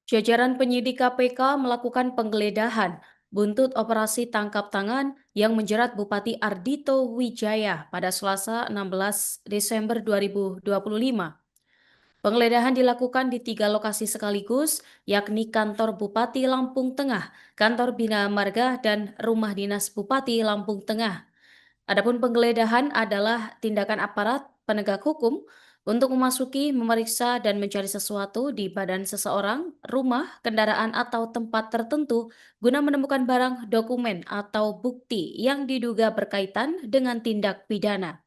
Jajaran penyidik KPK melakukan penggeledahan buntut operasi tangkap tangan yang menjerat Bupati Ardhito Wijaya pada Selasa 16 Desember 2025. Penggeledahan dilakukan di 3 lokasi sekaligus, yakni kantor Bupati Lampung Tengah, kantor Bina Marga, dan rumah dinas Bupati Lampung Tengah. Adapun penggeledahan adalah tindakan aparat penegak hukum untuk memasuki, memeriksa, dan mencari sesuatu di badan seseorang, rumah, kendaraan, atau tempat tertentu guna menemukan barang, dokumen, atau bukti yang diduga berkaitan dengan tindak pidana.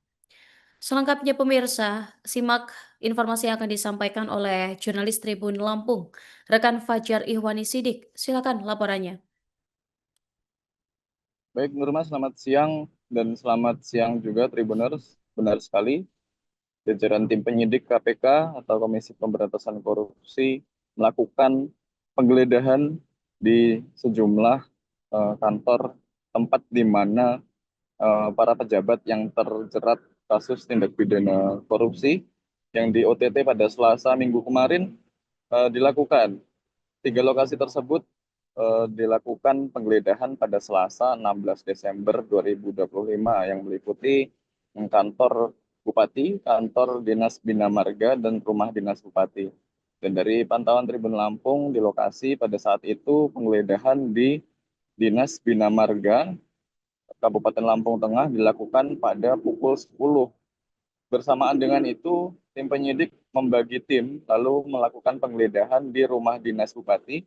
Selengkapnya pemirsa, simak informasi yang akan disampaikan oleh jurnalis Tribun Lampung, rekan Fajar Ihwani Sidik. Silakan laporannya. Baik, Nurma, selamat siang dan selamat siang juga Tribuners. Benar sekali, jajaran tim penyidik KPK atau Komisi Pemberantasan Korupsi melakukan penggeledahan di sejumlah kantor tempat di mana para pejabat yang terjerat kasus tindak pidana korupsi yang di OTT pada Selasa minggu kemarin dilakukan. 3 lokasi tersebut dilakukan penggeledahan pada Selasa 16 Desember 2025 yang meliputi kantor Bupati, kantor Dinas Bina Marga, dan rumah dinas Bupati. Dan dari pantauan Tribun Lampung di lokasi pada saat itu penggeledahan di Dinas Bina Marga Kabupaten Lampung Tengah dilakukan pada pukul 10. Bersamaan dengan itu, tim penyidik membagi tim lalu melakukan penggeledahan di rumah dinas Bupati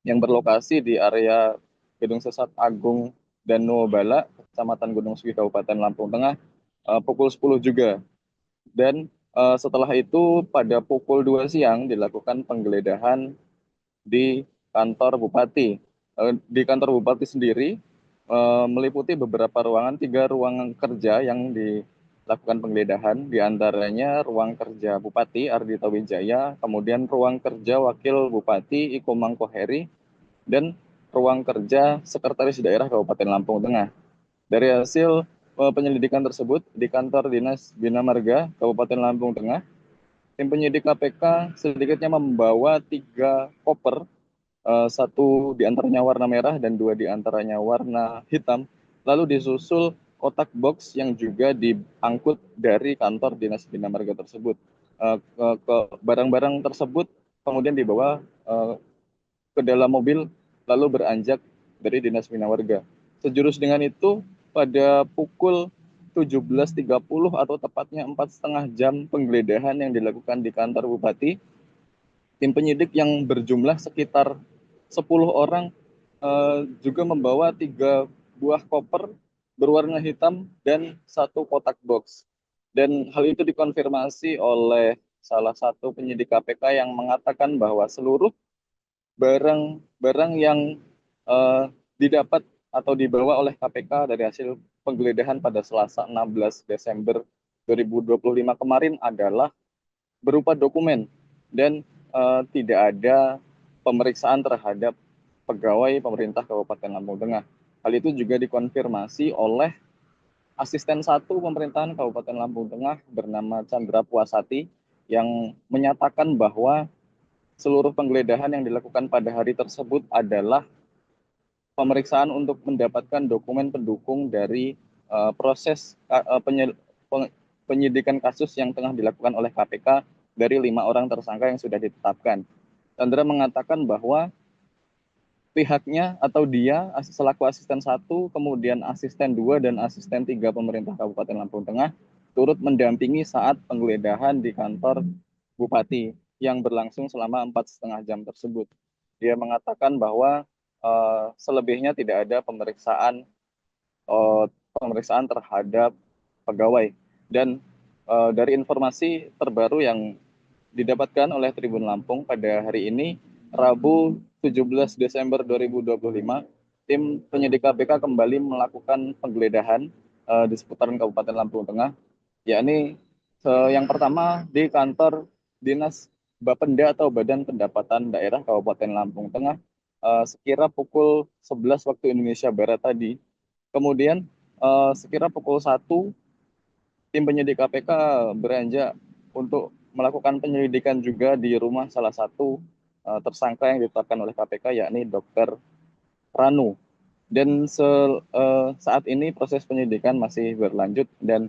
yang berlokasi di area Gedung Sesat Agung dan Nuwobala, Kecamatan Gunung Sugi, Kabupaten Lampung Tengah, pukul 10 juga. Dan setelah itu pada pukul 2 siang dilakukan penggeledahan di kantor Bupati. Di kantor Bupati sendiri meliputi beberapa ruangan, 3 ruangan kerja yang dilakukan penggeledahan, diantaranya ruang kerja Bupati Ardhito Wijaya, kemudian ruang kerja Wakil Bupati Iko Mangkoheri, dan ruang kerja Sekretaris Daerah Kabupaten Lampung Tengah. Dari hasil penyelidikan tersebut di kantor Dinas Bina Marga Kabupaten Lampung Tengah, tim penyidik KPK sedikitnya membawa 3 koper, 1 diantaranya warna merah dan 2 diantaranya warna hitam, lalu disusul kotak box yang juga diangkut dari kantor Dinas Bina Marga tersebut. Barang-barang tersebut kemudian dibawa ke dalam mobil lalu beranjak dari Dinas Bina Marga. Sejurus dengan itu, pada pukul 17.30 atau tepatnya 4,5 jam penggeledahan yang dilakukan di kantor Bupati, tim penyidik yang berjumlah sekitar 10 orang juga membawa 3 buah koper berwarna hitam dan 1 kotak box. Dan hal itu dikonfirmasi oleh salah satu penyidik KPK yang mengatakan bahwa seluruh barang-barang yang didapat atau dibawa oleh KPK dari hasil penggeledahan pada Selasa 16 Desember 2025 kemarin adalah berupa dokumen dan tidak ada pemeriksaan terhadap pegawai pemerintah Kabupaten Lampung Tengah. Hal itu juga dikonfirmasi oleh Asisten 1 Pemerintahan Kabupaten Lampung Tengah bernama Chandra Puasati yang menyatakan bahwa seluruh penggeledahan yang dilakukan pada hari tersebut adalah pemeriksaan untuk mendapatkan dokumen pendukung dari proses penyidikan kasus yang tengah dilakukan oleh KPK dari 5 orang tersangka yang sudah ditetapkan. Chandra mengatakan bahwa pihaknya atau dia selaku asisten 1, kemudian asisten 2 dan asisten 3 pemerintah Kabupaten Lampung Tengah turut mendampingi saat penggeledahan di kantor Bupati yang berlangsung selama 4,5 jam tersebut. Dia mengatakan bahwa selebihnya tidak ada pemeriksaan terhadap pegawai. Dan dari informasi terbaru yang didapatkan oleh Tribun Lampung pada hari ini, Rabu 17 Desember 2025, tim penyidik KPK kembali melakukan penggeledahan di seputaran Kabupaten Lampung Tengah, yakni yang pertama di kantor Dinas Bapenda atau Badan Pendapatan Daerah Kabupaten Lampung Tengah sekira pukul 11 waktu Indonesia Barat tadi. Kemudian sekira pukul 1 tim penyidik KPK beranjak untuk melakukan penyelidikan juga di rumah salah satu tersangka yang ditetapkan oleh KPK, yakni Dr. Ranu. Dan saat ini proses penyidikan masih berlanjut dan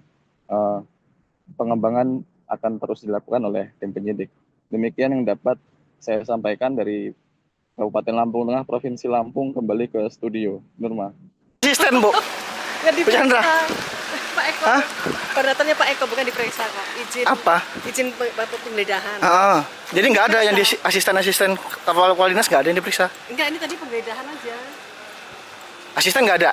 pengembangan akan terus dilakukan oleh tim penyidik. Demikian yang dapat saya sampaikan dari Kabupaten Lampung Tengah, Provinsi Lampung, kembali ke studio. Nurma. Asisten, Bu. Nggak Bu Chandra. diperiksa. Pak Eko. Hah? Perdatannya Pak Eko bukan diperiksa kok. Izin. Apa? Izin penggeledahan. Jadi nggak ada yang di asisten-asisten kepala dinas, nggak ada yang diperiksa. Enggak, ini tadi penggeledahan aja. Asisten nggak ada.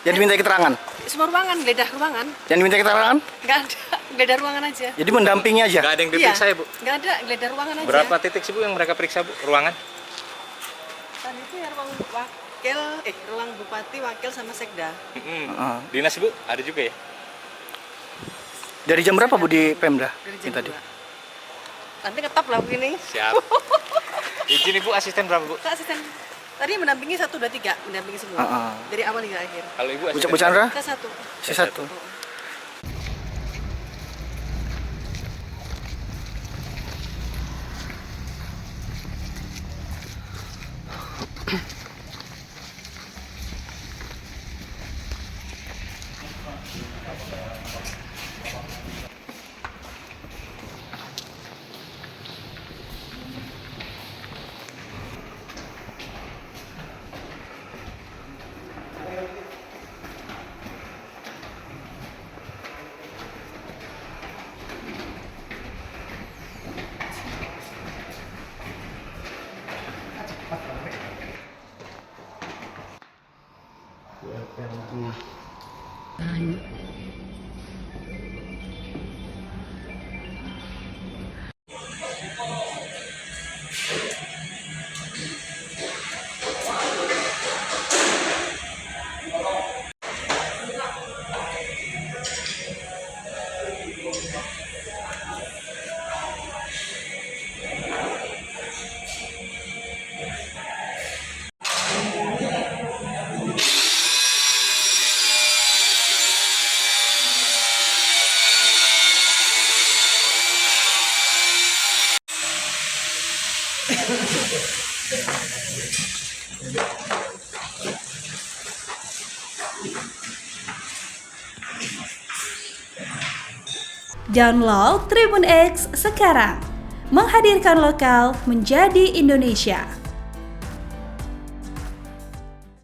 Yang diminta keterangan. Semua ruangan, geledah ruangan. Yang diminta keterangan. Enggak ada, geledah ruangan aja. Jadi mendampingi aja. Nggak ada yang diperiksa ya, Bu? Enggak ada, geledah ruangan aja. Berapa titik sih, Bu, yang mereka periksa, Bu? Ruangan? Tadi itu ya ruang bupati, wakil sama sekda. Dinas, Bu? Ada juga ya? Dari jam berapa, Bu, di Pemda? Dari Ini jam tadi. 2. Nanti ketap lah begini. Siap. Izin Ibu asisten berapa, Bu? Kak asisten tadi mendampingi 1, 2, 3, mendampingi semua. Dari awal hingga akhir. Kalau Ibu asisten Bu Chandra? Ke 1. C1. Download Tribun X sekarang, menghadirkan lokal menjadi Indonesia.